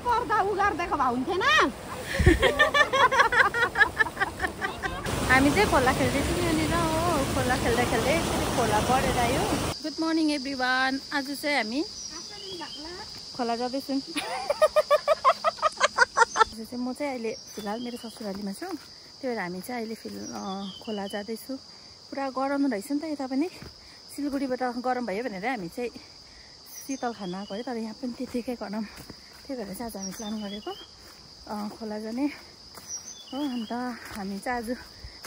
पर्दा उ गर्दैको भए हुन्थेन। हामी चाहिँ खोला खेल्दैछौँ यहाँनिर हो। खोला खेल्दा खेल्दै खोला बढेर आयो। Good morning everyone. आज चाहिँ हामी खोला जाँदैछौँ। म चाहिँ अहिले फिलहाल मेरो ससुरालीमा छु, त्यही भएर हामी चाहिँ अहिले खोला जाँदैछु। पुरा गरम रहेछ नि त यता पनि। सिलगढीबाट गरम भयो भनेर हामी चाहिँ शीतल खान आएको है, तर यहाँ पनि त्यतिकै गरम। त्यही भएर चाहिँ आज हामी प्लान गरेको खोला जाने हो। अन्त हामी चाहिँ आज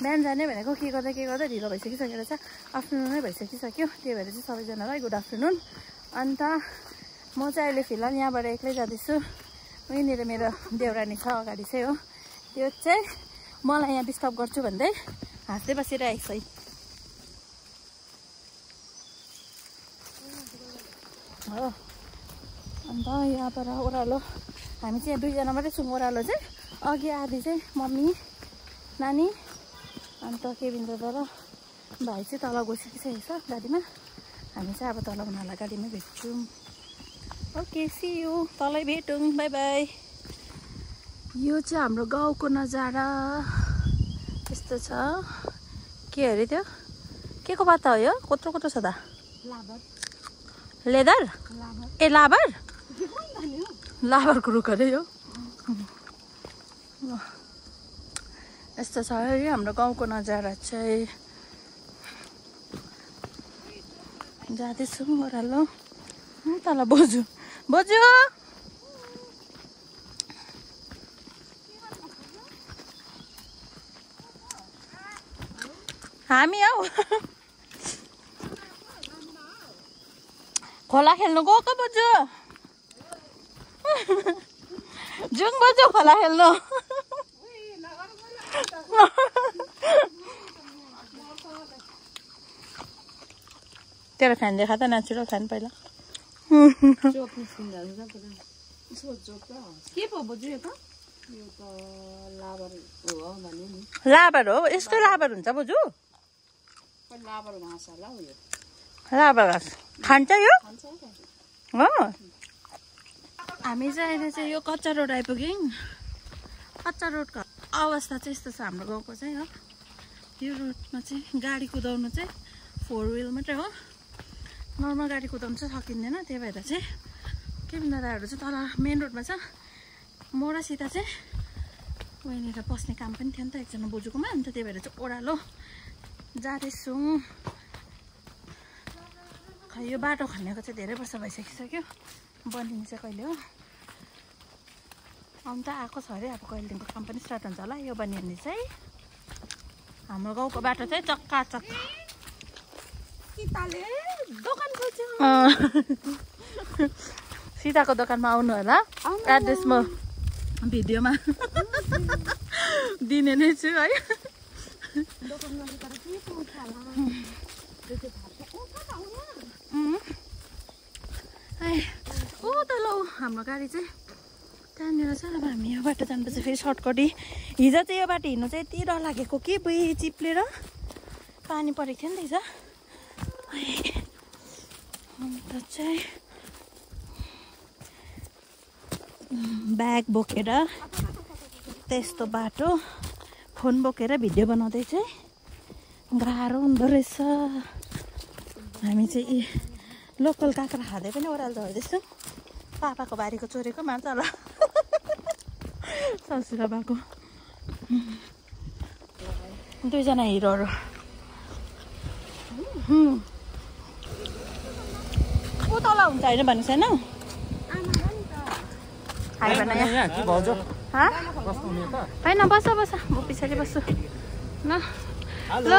बिहान जाने भनेको के गर्दा ढिलो भइसकिसकेर चाहिँ आफ्टरनुन नै भइसकिसक्यो। त्यही भएर चाहिँ सबैजनालाई गुड आफ्टरनुन। अन्त म चाहिँ अहिले फिलहाल यहाँबाट एक्लै जाँदैछु। यहीँनिर मेरो देउरानी छ अगाडि चाहिँ हो, त्यो चाहिँ मलाई यहाँ डिस्टर्ब गर्छु भन्दै हाँस्दै बसिरहेको छ। हो अन्त यहाँबाट ओह्रालो हामी चाहिँ दुईजना मात्रै छौँ। ओह्रालो चाहिँ अघि आधी चाहिँ मम्मी नानी अन्त केबिन दादा र भाइ चाहिँ तल गइसकिसकेको छ गाडीमा। हामी चाहिँ अब तल उनीहरूलाई गाडीमै भेट्छौँ। ओके सी यू, तलै भेटौँ, बाई बाई। यो चाहिँ हाम्रो गाउँको नजारा यस्तो छ। के अरे त्यो के को पत्ता हो यो? कत्रो कत्रो छ त? लेदर ए लाबर लाबरको रुख अरे यो। यस्तो छ है हाम्रो गाउँको नजारा चाहिँ। जाँदैछौँ ओह्रालो। तल बोजू बोजू हामी हौ खोला खेल्नु गएको बोजू। जुङ बोजू खोला खेल्नु। तेरो फ्यान देखा त, नेचुरल फ्यान पहिला। लाबर हो, यस्तो लाबर हुन्छ बोजू? लाबर घाँस खान्छ यो? हो। हामी चाहिँ अहिले चाहिँ यो कच्चा रोड आइपुग्यौँ। कच्चा रोडको अवस्था चाहिँ यस्तो छ हाम्रो गाउँको चाहिँ हो। यो रोडमा चाहिँ गाडी कुदाउनु चाहिँ 4 व्हिल मात्रै हो, नर्मल गाडी कुदाउनु चाहिँ सकिँदैन। त्यही भएर चाहिँ के दादाहरू चाहिँ तल मेन रोडमा छ। म र सीता चाहिँ वहीँनिर पस्ने काम पनि थियो नि त एकजना बोजूकोमा। अन्त त्यही भएर चाहिँ ओह्रालो जाँदैछौँ। खै यो बाटो खनेको चाहिँ धेरै वर्ष भइसकिसक्यो, बनिने चाहिँ कहिले हो। अन्त आएको छ अरे, अब कहिलेदेखिको काम पनि स्टार्ट हुन्छ होला। यो बनिने चाहिँ हाम्रो गाउँको बाटो चाहिँ चक्काचक्क। सीताको दोकानमा आउनु होला, एड्रेस म भिडियोमा दिने नै छु है। ओ तल हाम्रो गाडी चाहिँ त्यहाँनिर छ। अब हामी यो बाटो जानुपर्छ फेरि सर्टकटी। हिजो चाहिँ यो बाटो हिँड्नु चाहिँ यति डर लागेको कि बुई चिप्लेर पानी परेको थियो नि त हिजो। अन्त चाहिँ ब्याग बोकेर त्यस्तो बाटो फोन बोकेर भिडियो बनाउँदै चाहिँ गाह्रो हुँदो रहेछ। हामी चाहिँ लोकल काँक्रा खाँदै पनि ओह्रालो झर्दैछौँ। पापाको बारीको चोरेको मान्छ होला ससुरा बाको। दुईजना हिरोहरू। को तल हुन्छ होइन भन्नु छैन? होइन बस बस, म पछाडि बस्छु ल। ल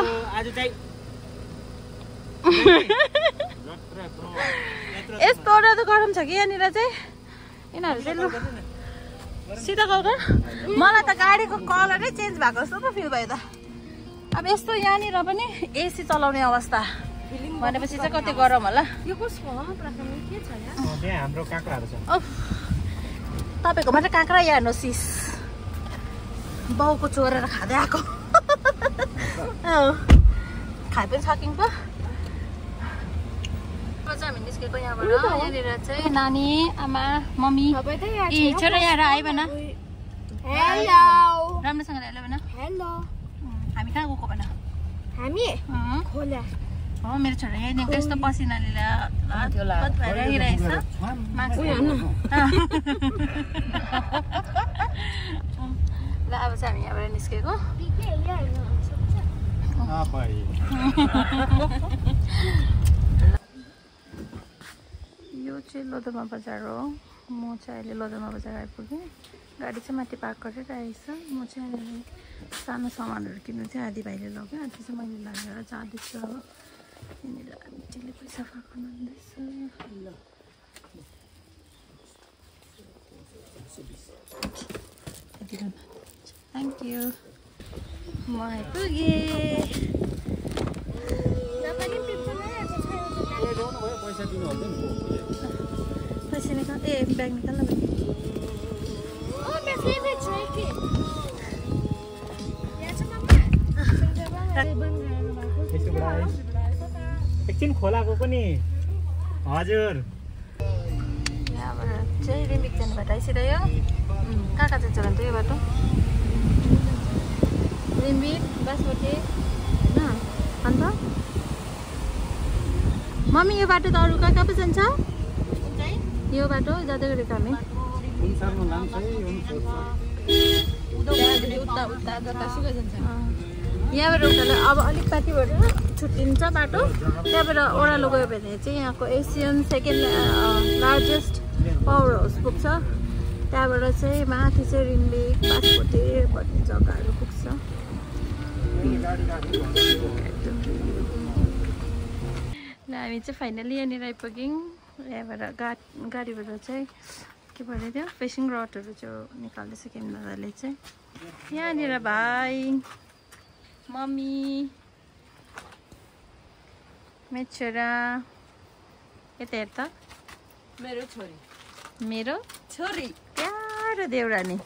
यस्तो त गरम छ कि यहाँनिर चाहिँ। यिनीहरू चाहिँ लु सिधा गर। मलाई त गाडीको कलरै चेन्ज भएको जस्तो पो फिल भयो त। अब यस्तो यहाँनिर पनि एसी चलाउने अवस्था भनेपछि चाहिँ कति गरम होला। यो कसको हो? के छ यहाँ? त्यहाँ हाम्रो काँक्राहरू छ। तपाईको मात्रै काँक्रा या नोसिस बाउको चोरेर खाँदै आएको। खाइ पनि सकिन्छ। चाहिँ हामी निस्केको यहाँबाट यहाँनिर चाहिँ नानी आमा मम्मी छोरा यहाँ आयो भन राम्रोसँगले हेलो भन हेलो हामी कहाँ गएको भन हामी खोला हो मेरो छोरा यहाँनिर त्यस्तो पसिनाले भएर आइरहेछ ल अब चाहिँ हामी यहाँबाट निस्केको यो चाहिँ लोधोमा बजार हो म चाहिँ अहिले लोधोमा बजार आइपुगेँ गाडी चाहिँ माथि पार्क गरेर आएछ म चाहिँ अहिले सानो सामानहरू किन्नु चाहिँ आधी भाइले लग्यो आधी चाहिँ मैले लगेर जाँदैछु यहाँनिर आन्टीले पैसा फर्काउनु हुँदैछ थ्याङ्क यू म आइपुगेँ पैसा निकाल ए ब्याग निकाल एकछिन खोलाको पनि हजुर यहाँबाट चाहिँ रिम्बिक जाने बाटो आइसक्यो कहाँ कहाँ चाहिँ चलाउँछ यो बाटो रिम्बिक बासमती होइन अन्त मम्मी यो बाटो त अरू कहाँ कहाँ पो जान्छ यो बाटो जाँदै गरेको हामी यहाँबाट उता अब अलिक माथिबाट छुट्टिन्छ बाटो त्यहाँबाट ओह्रालो गयो भने चाहिँ यहाँको Asian second largest power house पुग्छ त्यहाँबाट चाहिँ माथि चाहिँ रिम्बिक बासमती भन्ने जग्गाहरू पुग्छ ल हामी चाहिँ फाइनली यहाँनिर आइपुग्यौँ यहाँबाट गाडीबाट चाहिँ के भन्यो त्यो फिसिङ रडहरू चाहिँ निकाल्दैछ किन्दाले चाहिँ यहाँनिर भाइ मम्मी मेरो छोरा यता हेर त मेरो छोरी प्यारो देउरानी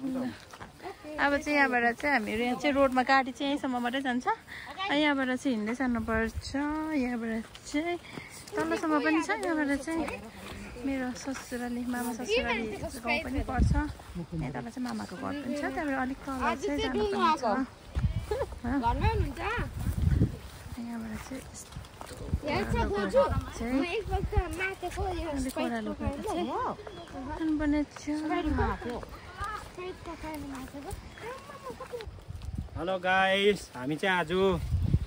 अब चाहिँ यहाँबाट चाहिँ हामीहरू यहाँ चाहिँ रोडमा गाडी चाहिँ यहीँसम्म मात्रै जान्छ यहाँबाट चाहिँ हिँड्दै जानुपर्छ यहाँबाट चाहिँ तलसम्म पनि छ यहाँबाट चाहिँ मेरो ससुराली मामा ससुराली गाउँ पनि पर्छ यता चाहिँ मामाको घर पनि छ त्यहाँबाट अलिक तल चाहिँ जानुपर्छ यहाँबाट चाहिँ हेलो गाइस हामी चाहिँ आज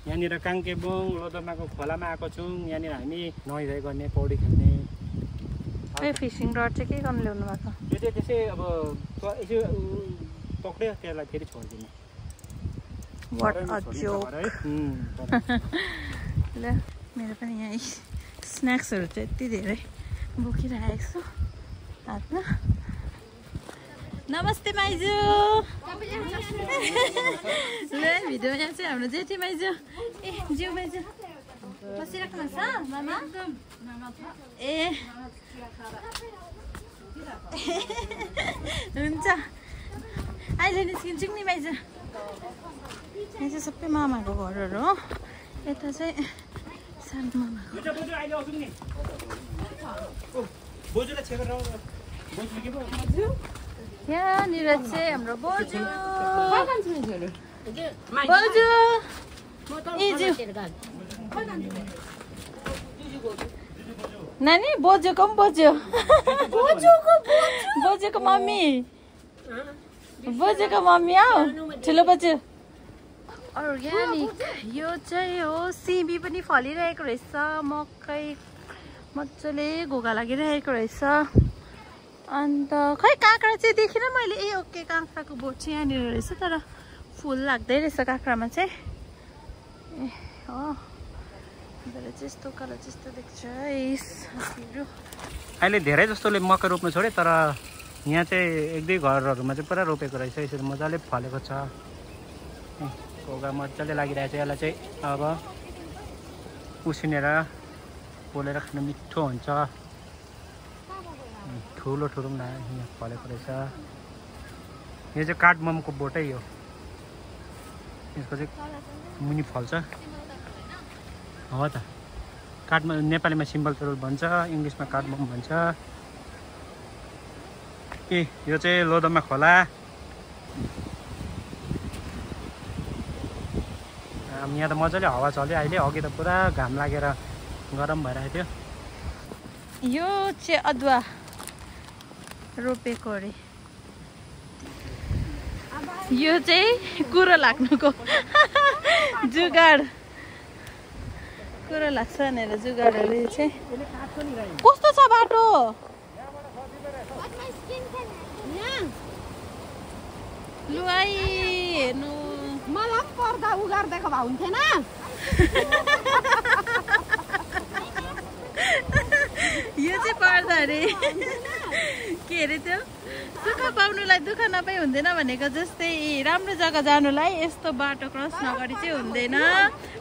यहाँनिर काङ्केबुङ लोधोमाको खोलामा आएको छौँ यहाँनिर हामी नुहाइधुवाइ गर्ने पौडी खेल्ने फिसिङ रड चाहिँ के गर्नु ल्याउनु भएको त्यो चाहिँ त्यसै अब यसो पक्रियो त्यसलाई फेरि छोडिदिने ल मेरो पनि यहाँ स्न्याक्सहरू चाहिँ यति धेरै बोकिरहेको छु हातमा नमस्ते माइजू ल भिडियोमा यहाँ चाहिँ हाम्रो जेठी माइजू ए ज्यू माइजू बसिराख्नु छ मामा ए हुन्छ अहिले निस्किन्छौँ नि माइजू यहाँ चाहिँ सबै मामाको घरहरू हो यता चाहिँ सानो मामाको यहाँनिर चाहिँ हाम्रो बोजू बोजू नानी बोजूको पनि बोजू बोजूको मम्मी बोजूको मम्मी आऊ ठुलो बोजू अर्ग्यानिक यो चाहिँ हो सिमी पनि फलिरहेको रहेछ मकै मजाले घोगा लागिरहेको रहेछ अन्त खै काँक्रा चाहिँ देखिनँ मैले ए ओके काँक्राको बोट चाहिँ यहाँनिर रहेछ तर फुल लाग्दै रहेछ काँक्रामा चाहिँ ए हो चाहिँ यस्तो कलर जस्तो देख्छ अहिले धेरै जस्तोले मकै रोप्नु छोड्यो तर यहाँ चाहिँ एक दुई घरहरूमा चाहिँ पुरा रोपेको रहेछ यसरी मजाले फलेको छ घोगा मजाले लागिरहेको छ यसलाई चाहिँ अब उसिनेर पोलेर खानु मिठो हुन्छ ठुलो ठुलो पनि यहाँ फलेको रहेछ यो चाहिँ काठमाडौँको बोटै हो यसको चाहिँ मुनि फल्छ हो त काठमाडौँ नेपालीमा सिम्बल तरुल भन्छ इङ्ग्लिसमा काठमाडौँ भन्छ यो चाहिँ लोधोमा खोला यहाँ त मजाले हावा चल्यो अहिले अघि त पुरा घाम लागेर गरम भइरहेको थियो यो चाहिँ अदुवा रोपेको अरे यो चाहिँ कुरो लाग्नुको जुगाड कुरो लाग्छ भनेर जुगाडहरू चाहिँ कस्तो छ बाटो लु आई हेर्नु मलाई पनि पर्दा उ गरिदिएको भए हुन्थेन यो चाहिँ पर्दा अरे के अरे त्यो सुख पाउनुलाई दुःख नपाइ हुँदैन भनेको जस्तै राम्रो जग्गा जानुलाई यस्तो बाटो क्रस नगरी चाहिँ हुँदैन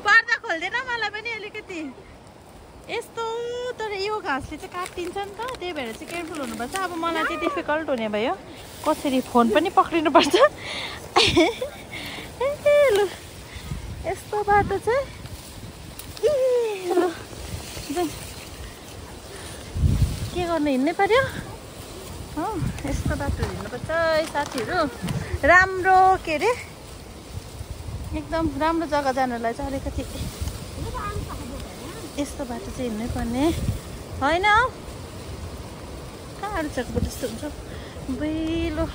पर्दा खोल्दैन मलाई पनि अलिकति यस्तो तर यो घाँसले चाहिँ काटिन्छ नि त त्यही भएर चाहिँ केयरफुल हुनुपर्छ अब मलाई चाहिँ डिफिकल्ट हुने भयो कसरी फोन पनि पक्रिनुपर्छ लु यस्तो बाटो चाहिँ लु के गर्नु हिँड्नै पर्यो हो यस्तो बाटो हिँड्नुपर्छ है साथीहरू राम्रो के अरे एकदम राम्रो जग्गा जानुलाई चाहिँ अलिकति यस्तो बाटो चाहिँ हिँड्नै पर्ने होइन कहाँ चक्को जस्तो हुन्छ बैलो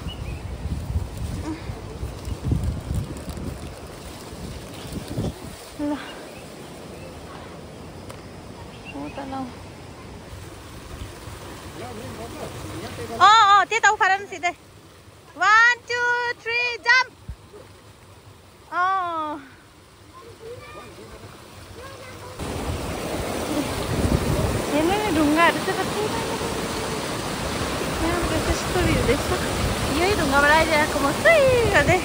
ल हो त ल त्यता उफार न सिधै 1 2 3 जम्प हेर्नु नि ढुङ्गाहरू चाहिँ कति यहाँबाट त्यस्तो हुँदैछ यही ढुङ्गाबाट आइरहेको मस्तै गर्दै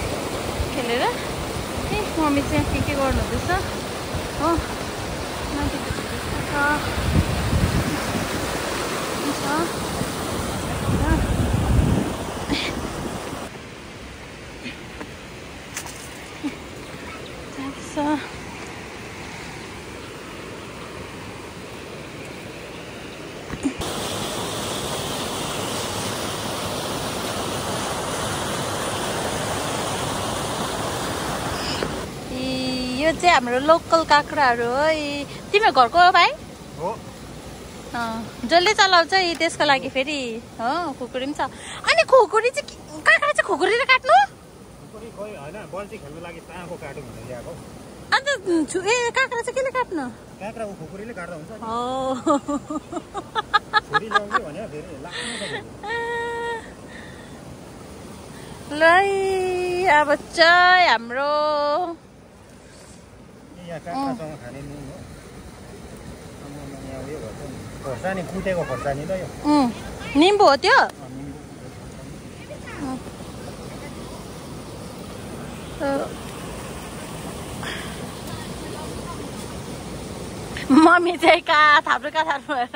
खेलेर ए मम्मी चाहिँ के गर्नु हुँदैछ हो माथि यो चाहिँ हाम्रो लोकल काँक्राहरू हो तिम्रो घरको हो भाइ हो जसले चलाउँछ त्यसको लागि फेरि हो खुकुरी पनि छ अनि खुकुरी चाहिँ काँक्रा चाहिँ खुकुरीले काट्नु अन्त काँक्रा चाहिँ केले काट्नु ल अब चाहिँ हाम्रो निम्बु हो त्यो मम्मी चाहिँ कहाँ थाप्नु भएर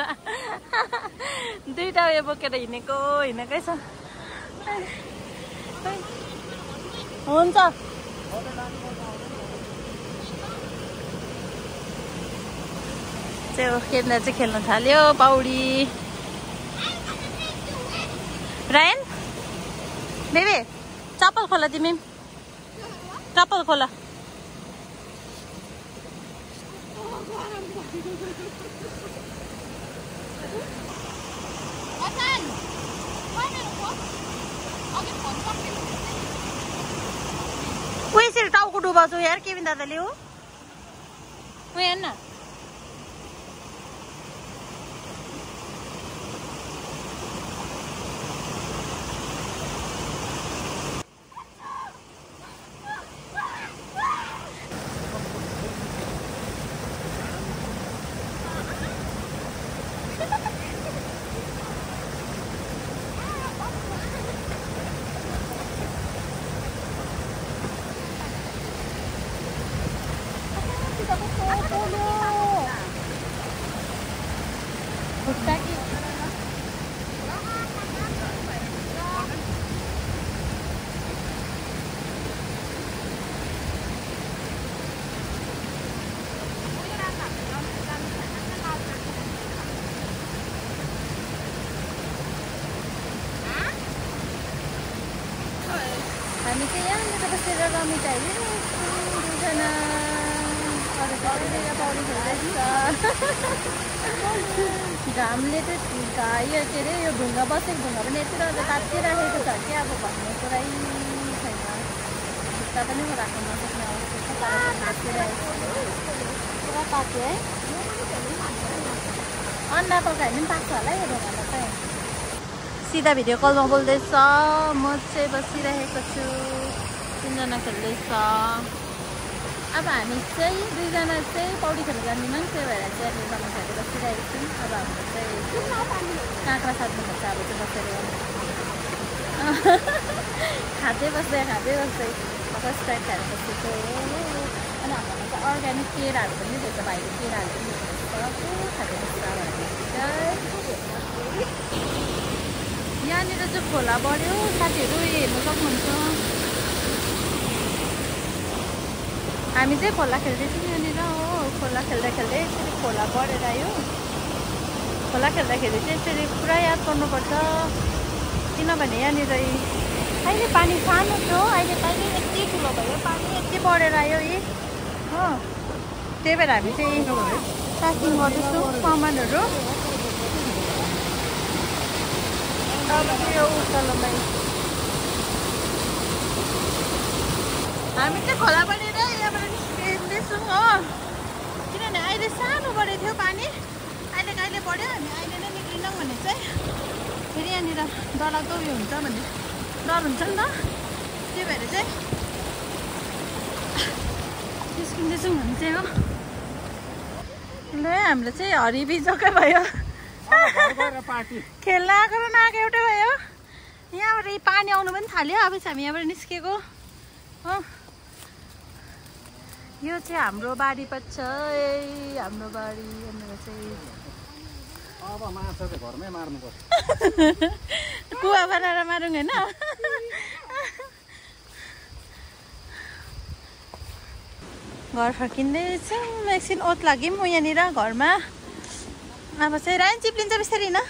दुईटा उयो बोकेर हिँडेकै छ हुन्छ केन्द्र चाहिँ खेल्न थाल्यो पौडी रायन बेबे चप्पल खोला तिमी चप्पल खोला यसरी टाउको डुबाउँछु यार केविन दादाले हो हेर्न Hello. हामी चाहिँ यहाँनिर बसेर रमिताइरहेको छौँ दुईजना। अरू सबैजना पौडी खेल्दैछ। घामले चाहिँ यो के अरे यो ढुङ्गा बसेको ढुङ्गा पनि यति रह्यो तातिराखेको छ कि अब भन्ने कुरै छैन। जुत्ता पनि राख्नु नसक्ने अवस्था छ। तातिरहेको पुरा तात्यो है। अन्डा पकायो भने पनि पाक्छ होला यो ढुङ्गामा चाहिँ। सिधा भिडियो कलमा बोल्दैछ। म चाहिँ बसिरहेको छु। 3 जना खेल्दैछ। अब हामी चाहिँ 2 जना चाहिँ पौडी खेल्न जान्दैनौँ। त्यही भएर चाहिँ रमाइलो खाएर बसिरहेको छौँ। अब हाम्रो चाहिँ काँक्रा साट्नुपर्छ अब चाहिँ बसेर खाँदै बस्दै फर्स्ट टाइम खाएर बसेको। अनि हाम्रोमा चाहिँ अर्ग्यानिक केराहरू पनि दिएछ। भाइले केराहरू पनि दिएछ। खाँदै बस्छ यहाँनिर चाहिँ खोला बढ्यो। साथीहरू हेर्नु सक्नुहुन्छ। हामी चाहिँ खोला खेल्दैछौँ यहाँनिर हो। खोला खेल्दा खेल्दै यसरी खोला बढेर आयो। खोला खेल्दाखेरि चाहिँ यसरी पुरा याद गर्नुपर्छ। किनभने यहाँनिर अहिले पानी सानो थियो। अहिले पानी यति ठुलो भयो। पानी यति बढेर आयो यी हो। त्यही भएर हामी चाहिँ प्याकिङ गर्दैछौँ सामानहरू। हामी चाहिँ खोला बढेर यहाँबाट निस्किँदैछौँ हो। किनभने अहिले सानो बढेको थियो पानी। अहिले कहिले बढ्यो। हामी अहिले नै निक्लिनौँ भने चाहिँ फेरि यहाँनिर डरलाग्दो उयो हुन्छ भन्ने डर हुन्छ नि त। त्यही भएर चाहिँ निस्किँदैछौँ भने चाहिँ हो। ल हाम्रो चाहिँ हरिबिजोकै भयो। खेल्न आएको र नआएको एउटै भयो। यहाँबाट पानी आउनु पनि थाल्यो। अब चाहिँ हामी यहाँबाट निस्केको हो। यो चाहिँ हाम्रो बारी पछ। हाम्रो बारी यहाँनिर चाहिँ अब माछा चाहिँ घरमै मार्नुपर्छ। कुवा बनाएर मारौँ होइन। घर फर्किँदैछौँ। एकछिन ओत लाग्यौँ म यहाँनिर घरमा। अब चाहिँ राइन चिप्लिन्छ बिस्तारै होइन।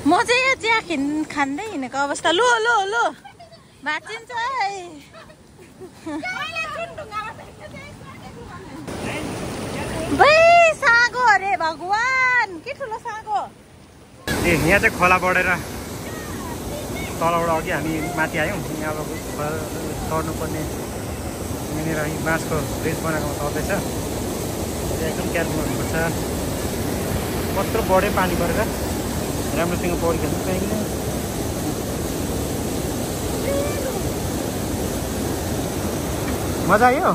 म चाहिँ यहाँ चिया खाँदै हिँडेको अवस्था। लो लो लो भाँचिन्छ है। सागो अरे भगवान के ठुलो सागो। ए यहाँ चाहिँ खोला बढेर तलबाट अघि हामी माथि आयौँ। यहाँ अब चढ्नुपर्ने यहाँनिर बाँसको ब्रिज बनाएको चढ्दैछ। एकदम केयरफुल हुनुपर्छ। कत्रो बढ्यो पानी परेर। राम्रोसँग पौडी खेल्नु पाइँदैन। मजा आयो।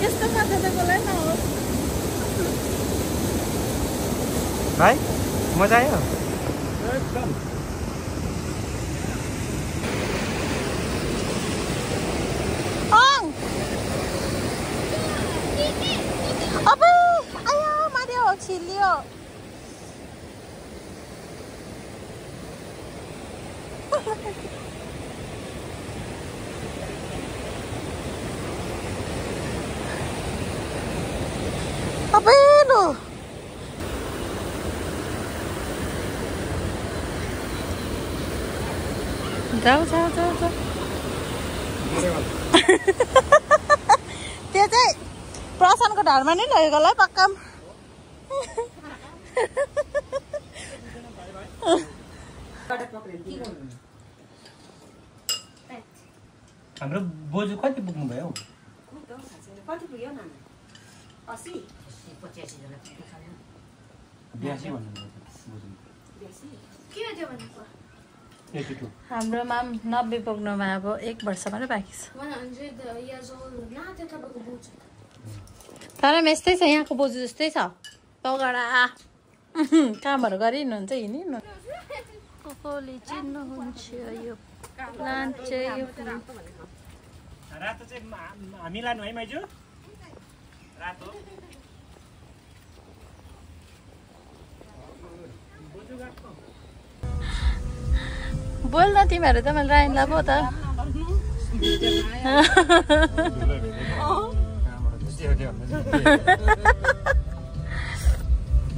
यस्तो मजा त कसलाई नहोस् भाइ। मजा आयो एकदम। अब आयो मार्यो छिल्लियो। अबे लो जाऊ जाऊ जाऊ जाऊ। त्यो चाहिँ प्रशान्तको ढाडमा नै लगेको होला पक्का। हाम्रो बोजू कति पुग्नु भयो? कति पुग्यो न? 80 85 जना पुग्छ नि। 82 भन्नुभयो बोजू। 82 के थियो भनेको? 82। हाम्रोमा 90 पुग्नुमा अब 1 वर्ष मात्रै बाँकी छ। 100 years old ना त्यो तपाईको बोजू। तर यस्तै छ यहाँको बोजू जस्तै छ। तगडा कामहरू गरिनुहुन्छ हिँड्नु। कसले चिन्नुहुन्छ यो प्लान्ट चाहिँ यो रातो चाहिँ हामी लानु है माइजू? रातो बोल्न तिमीहरू त मैले राइनलाई पो त।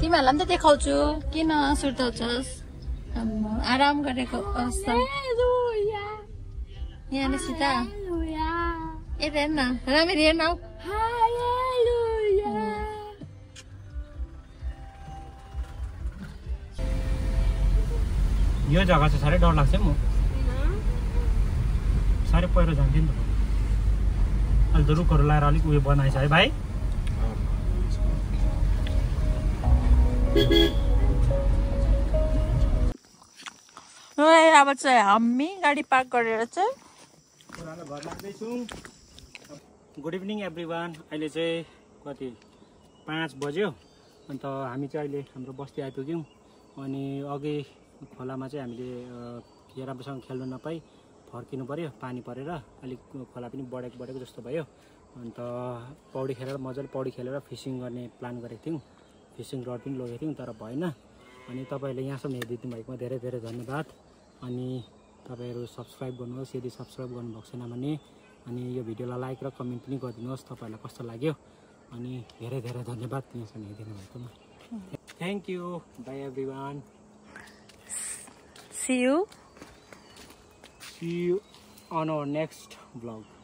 तिमीहरूलाई पनि त देखाउँछु किन सुर्ताउँछस्। आराम गरेको अवस्था यहाँ सीता यता हेर्न राम्ररी हेर्न यो जग्गा चाहिँ साह्रै डर लाग्छ म साह्रै पहिरो जान्थ्यो नि त अहिले त रुखहरू लाएर अलिक उयो बनाएछ है भाइ अब चाहिँ हामी गाडी पार्क गरेर चाहिँ पुरानो घर लाग्दैछौँ गुड इभिनिङ एभ्रिवान अहिले चाहिँ कति 5 बज्यो अन्त हामी चाहिँ अहिले हाम्रो बस्ती आइपुग्यौँ अनि अघि खोलामा चाहिँ हामीले राम्रोसँग खेल्नु नपाई फर्किनु पर्यो पानी परेर अलिक खोला पनि बढेको जस्तो भयो अन्त पौडी खेलेर मजाले पौडी खेलेर फिसिङ गर्ने प्लान गरेको थियौँ फिसिङ रड पनि लगेको थियौँ तर भएन अनि तपाईँहरूले यहाँसम्म हेरिदिनु भएकोमा धेरै धेरै धन्यवाद अनि तपाईँहरू सब्सक्राइब गर्नुहोस् यदि सब्सक्राइब गर्नुभएको छैन भने अनि यो भिडियोलाई लाइक र कमेन्ट पनि गरिदिनुहोस् तपाईँहरूलाई कस्तो लाग्यो अनि धेरै धेरै धन्यवाद यहाँसम्म हेरिदिनु भएकोमा thank you by everyone See you on our next vlog.